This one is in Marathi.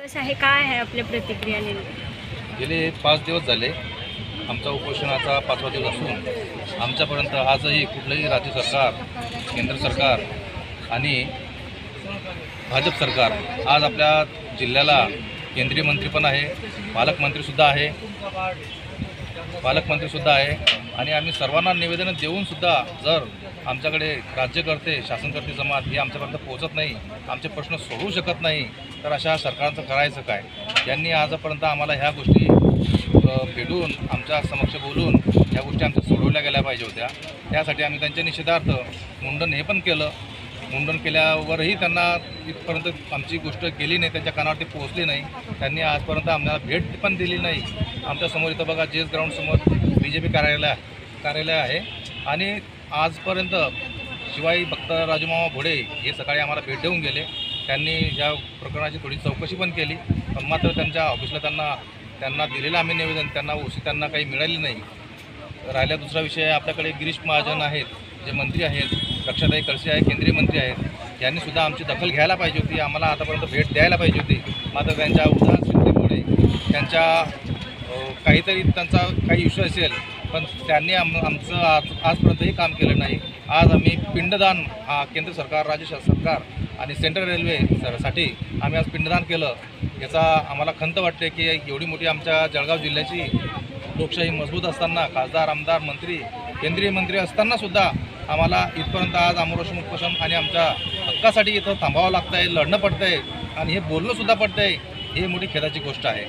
कसं आहे, काय आहे आपल्या प्रतिक्रिया नेमकी? गेले 5 दिवस झाले आमचा उपोषणाचा 5वा दिवस असून आमच्यापर्यंत आजही कुठलंही राज्य सरकार, केंद्र सरकार आणि भाजप सरकार आज आपल्या जिल्ह्याला केंद्रीय मंत्री पण आहे, पालकमंत्रीसुद्धा आहे आणि आम्ही सर्वांना निवेदन देऊनसुद्धा जर आमच्याकडे राज्यकर्ते, शासनकर्ते जमात ही आमच्यापर्यंत पोहोचत नाही, आमचे प्रश्न सोडवू शकत नाही, तर अशा सरकारचं करायचं काय? यांनी आजपर्यंत आम्हाला ह्या गोष्टी भेटून आमच्या समक्ष बोलून ह्या गोष्टी आमच्या सोडवल्या गेल्या पाहिजे होत्या. त्यासाठी आम्ही त्यांच्या निषेधार्थ मुंडन हे पण केलं. मुंडन केल्यावरही त्यांना इथपर्यंत आमची गोष्ट केली नाही, त्यांच्या कानावरती पोहोचली नाही. त्यांनी आजपर्यंत आम्हाला भेट पण दिली नाही. आमच्यासमोर इथं बघा जेस ग्राउंडसमोर BJP कार्यालय आहे आणि आजपर्यंत शिवाय फक्त राजूमामा भोडे हे सकाळी आम्हाला भेट देऊन गेले. त्यांनी या प्रकरणाची थोडी चौकशी पण केली, पण मात्र त्यांच्या ऑफिसला त्यांना दिलेलं आम्ही निवेदन त्यांना त्यांना काही मिळाली नाही. राहिला दुसरा विषय आपल्याकडे गिरीश महाजन आहेत, जे मंत्री आहेत, रक्षाताई कळसे आहे, केंद्रीय मंत्री आहेत. यांनीसुद्धा आमची दखल घ्यायला पाहिजे होती, आम्हाला आतापर्यंत भेट द्यायला पाहिजे होती. मात्र त्यांच्या उदासीनतेमुळे त्यांच्या काहीतरी त्यांचा काही इश्यू असेल, पण त्यांनी आमचं आजपर्यंतही काम केलं नाही. आज आम्ही पिंडदान केंद्र सरकार, राज्य सरकार आणि सेंट्रल रेल्वेसाठी आम्ही आज पिंडदान केलं. याचा आम्हाला खंत वाटते की एवढी मोठी आमच्या जळगाव जिल्ह्याची लोकशाही मजबूत असताना, खासदार, आमदार, मंत्री, केंद्रीय मंत्री असतानासुद्धा आम्हाला इथपर्यंत आज आमरोषण उपोषण आणि आमच्या हक्कासाठी इथं थांबावं लागतं आहे, लढणं पडतं आहे आणि हे बोलणंसुद्धा पडतं आहे. ही मोठी खेदाची गोष्ट आहे.